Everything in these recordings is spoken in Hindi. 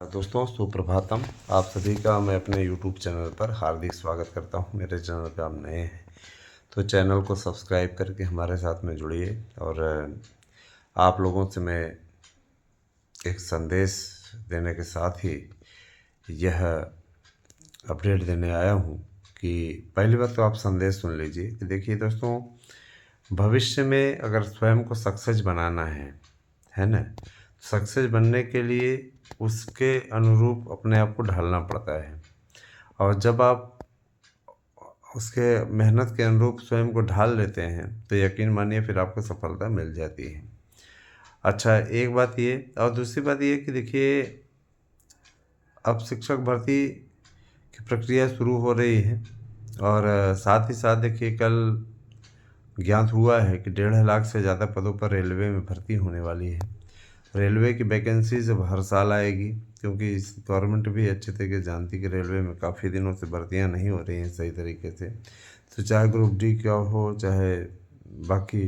दोस्तों सुप्रभातम। आप सभी का मैं अपने YouTube चैनल पर हार्दिक स्वागत करता हूं। मेरे चैनल पे आप नए हैं तो चैनल को सब्सक्राइब करके हमारे साथ में जुड़िए। और आप लोगों से मैं एक संदेश देने के साथ ही यह अपडेट देने आया हूं कि पहली बात तो आप संदेश सुन लीजिए कि देखिए दोस्तों, भविष्य में अगर स्वयं को सक्सेस बनाना है ना, सक्सेस बनने के लिए उसके अनुरूप अपने आप को ढालना पड़ता है। और जब आप उसके मेहनत के अनुरूप स्वयं को ढाल लेते हैं तो यकीन मानिए फिर आपको सफलता मिल जाती है। अच्छा, एक बात ये, और दूसरी बात ये कि देखिए अब शिक्षक भर्ती की प्रक्रिया शुरू हो रही है। और साथ ही साथ देखिए कल ज्ञात हुआ है कि 1.5 लाख से ज़्यादा पदों पर रेलवे में भर्ती होने वाली है। रेलवे की वैकेंसीज अब हर साल आएगी, क्योंकि गवर्नमेंट भी अच्छे तरीके से जानती कि रेलवे में काफ़ी दिनों से भर्तियां नहीं हो रही हैं सही तरीके से। तो चाहे ग्रुप डी क्या हो, चाहे बाकी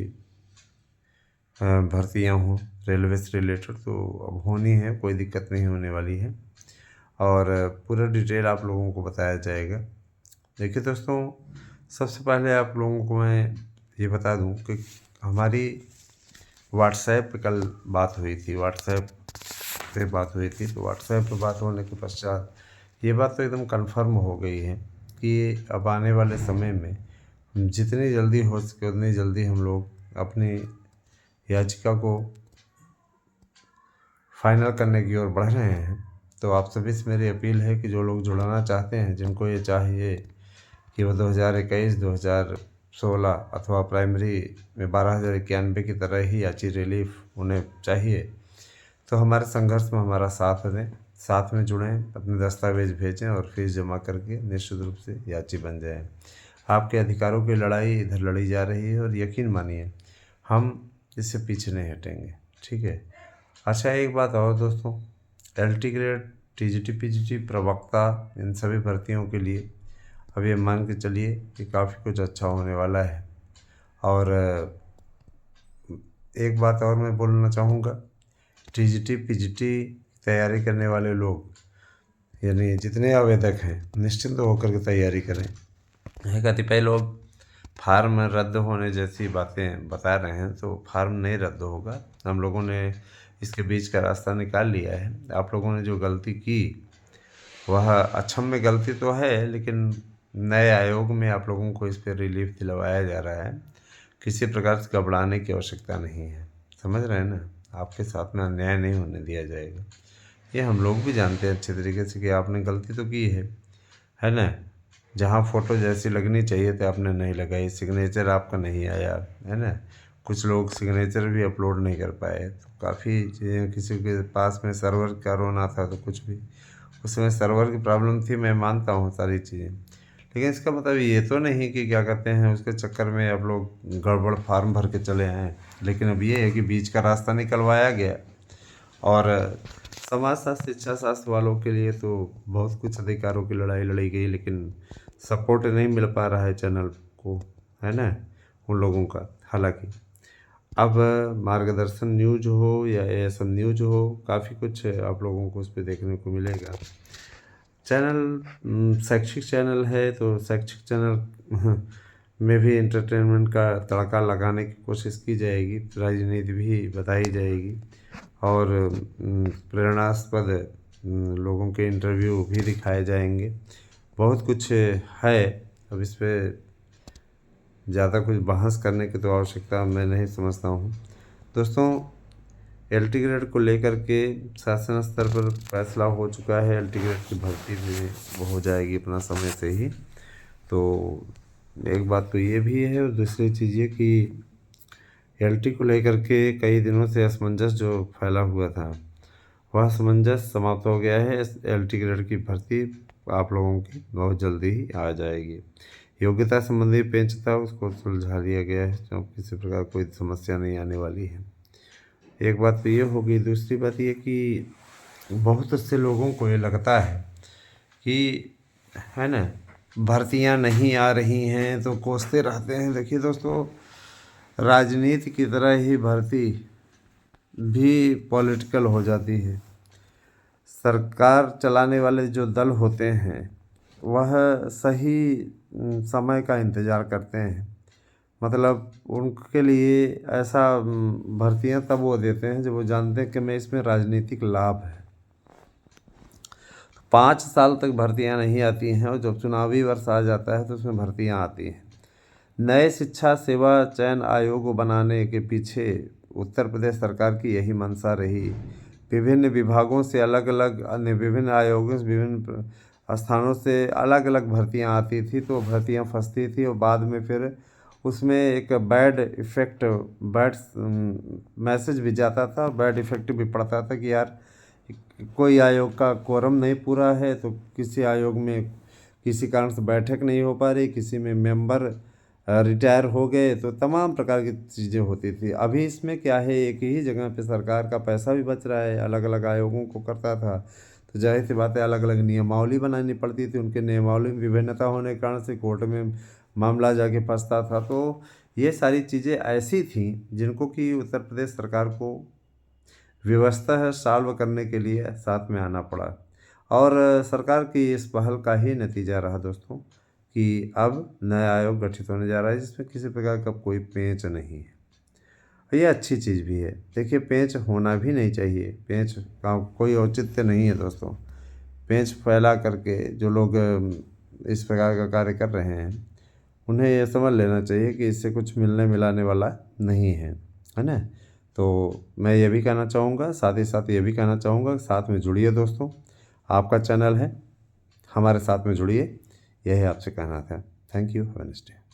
भर्तियां हों रेलवे से रिलेटेड, तो अब होनी है, कोई दिक्कत नहीं होने वाली है। और पूरा डिटेल आप लोगों को बताया जाएगा। देखिए दोस्तों, सबसे पहले आप लोगों को मैं ये बता दूं कि हमारी व्हाट्सएप पे कल बात हुई थी। व्हाट्सएप पे बात हुई थी तो व्हाट्सएप पे बात होने के पश्चात ये बात तो एकदम कंफर्म हो गई है कि अब आने वाले समय में जितनी जल्दी हो सके उतनी जल्दी हम लोग अपनी याचिका को फाइनल करने की ओर बढ़ रहे हैं। तो आप सभी से मेरी अपील है कि जो लोग जुड़ना चाहते हैं, जिनको ये चाहिए कि वो 2021, 2016 अथवा प्राइमरी में 12,091 की तरह ही याची रिलीफ उन्हें चाहिए, तो हमारे संघर्ष में हमारा साथ दें, साथ में जुड़ें, अपने दस्तावेज भेजें और फीस जमा करके निश्चित रूप से याची बन जाएं। आपके अधिकारों की लड़ाई इधर लड़ी जा रही है और यकीन मानिए हम इससे पीछे नहीं हटेंगे। ठीक है। अच्छा, एक बात और दोस्तों, LT ग्रेड, TGT, PGT, प्रवक्ता, इन सभी भर्तियों के लिए अब ये मान के चलिए कि काफ़ी कुछ अच्छा होने वाला है। और एक बात और मैं बोलना चाहूँगा, TGT, PGT तैयारी करने वाले लोग, यानी जितने आवेदक हैं, निश्चिंत होकर के तैयारी करें। कतिपय लोग फार्म रद्द होने जैसी बातें बता रहे हैं, तो फार्म नहीं रद्द होगा। हम लोगों ने इसके बीच का रास्ता निकाल लिया है। आप लोगों ने जो गलती की वह अक्षम में गलती तो है, लेकिन नए आयोग में आप लोगों को इस पर रिलीफ दिलवाया जा रहा है। किसी प्रकार से घबराने की आवश्यकता नहीं है, समझ रहे हैं ना। आपके साथ में अन्याय नहीं होने दिया जाएगा। ये हम लोग भी जानते हैं अच्छे तरीके से कि आपने गलती तो की है ना। जहाँ फ़ोटो जैसी लगनी चाहिए थी आपने नहीं लगाई, सिग्नेचर आपका नहीं आया, है ना। कुछ लोग सिग्नेचर भी अपलोड नहीं कर पाए, तो काफ़ी चीज़ें, किसी के पास में सर्वर का रोना था तो कुछ भी, उसमें सर्वर की प्रॉब्लम थी, मैं मानता हूँ सारी चीज़ें। लेकिन इसका मतलब ये तो नहीं कि क्या कहते हैं उसके चक्कर में आप लोग गड़बड़ फार्म भर के चले आए। लेकिन अब ये है कि बीच का रास्ता निकलवाया गया। और समाज शास्त्र, शिक्षा शास्त्र वालों के लिए तो बहुत कुछ अधिकारों की लड़ाई लड़ी गई, लेकिन सपोर्ट नहीं मिल पा रहा है चैनल को, है ना, उन लोगों का। हालांकि अब मार्गदर्शन न्यूज हो या ASM न्यूज हो, काफ़ी कुछ आप लोगों को उस पर देखने को मिलेगा। चैनल शैक्षिक चैनल है, तो शैक्षिक चैनल में भी एंटरटेनमेंट का तड़का लगाने की कोशिश की जाएगी, राजनीति भी बताई जाएगी और प्रेरणास्पद लोगों के इंटरव्यू भी दिखाए जाएंगे। बहुत कुछ है। अब इस पर ज़्यादा कुछ बहस करने की तो आवश्यकता मैं नहीं समझता हूँ। दोस्तों, LT ग्रेड को लेकर के शासन स्तर पर फैसला हो चुका है। LT ग्रेड की भर्ती भी वो हो जाएगी अपना समय से ही। तो एक बात तो ये भी है, और दूसरी चीज़ ये कि LT को लेकर के कई दिनों से असमंजस जो फैला हुआ था, वह असमंजस समाप्त हो गया है। LT ग्रेड की भर्ती आप लोगों की बहुत जल्दी ही आ जाएगी। योग्यता संबंधी पेंच था, उसको सुलझा दिया गया है, तो किसी प्रकार कोई समस्या नहीं आने वाली है। एक बात तो ये होगी। दूसरी बात ये कि बहुत से लोगों को ये लगता है कि, है ना, भर्तियां नहीं आ रही हैं तो कोसते रहते हैं। देखिए दोस्तों, राजनीति की तरह ही भर्ती भी पॉलिटिकल हो जाती है। सरकार चलाने वाले जो दल होते हैं वह सही समय का इंतज़ार करते हैं। मतलब उनके लिए ऐसा भर्तियां तब वो देते हैं जब वो जानते हैं कि मैं इसमें राजनीतिक लाभ है। 5 साल तक भर्तियां नहीं आती हैं और जब चुनावी वर्ष आ जाता है तो उसमें भर्तियां आती हैं। नए शिक्षा सेवा चयन आयोग बनाने के पीछे उत्तर प्रदेश सरकार की यही मंशा रही। विभिन्न विभागों से अलग अलग अन्य विभिन्न आयोगों से विभिन्न स्थानों से अलग अलग भर्तियां आती थी, तो भर्तियां फंसती थी और बाद में फिर उसमें एक बैड मैसेज भी जाता था, बैड इफ़ेक्ट भी पड़ता था कि यार कोई आयोग का कोरम नहीं पूरा है, तो किसी आयोग में किसी कारण से बैठक नहीं हो पा रही, किसी में मेंबर रिटायर हो गए, तो तमाम प्रकार की चीज़ें होती थी। अभी इसमें क्या है, एक ही जगह पे सरकार का पैसा भी बच रहा है, अलग अलग आयोगों को करता था तो जाहिर सी बात है अलग अलग नियमावली बनानी पड़ती थी, उनके नियमावली में विभिन्नता होने के कारण से कोर्ट में मामला जाके फंसता था। तो ये सारी चीज़ें ऐसी थी जिनको कि उत्तर प्रदेश सरकार को व्यवस्था सॉल्व करने के लिए साथ में आना पड़ा, और सरकार की इस पहल का ही नतीजा रहा दोस्तों कि अब नया आयोग गठित होने जा रहा है जिसमें किसी प्रकार का कोई पेंच नहीं है। ये अच्छी चीज़ भी है। देखिए, पेंच होना भी नहीं चाहिए, पेंच का कोई औचित्य नहीं है दोस्तों। पेंच फैला करके जो लोग इस प्रकार का कार्य कर रहे हैं उन्हें ये समझ लेना चाहिए कि इससे कुछ मिलने मिलाने वाला नहीं है ना। तो मैं ये भी कहना चाहूँगा, साथ ही साथ ये भी कहना चाहूँगा, साथ में जुड़िए दोस्तों, आपका चैनल है, हमारे साथ में जुड़िए, यही आपसे कहना था। Thank you, have a nice day.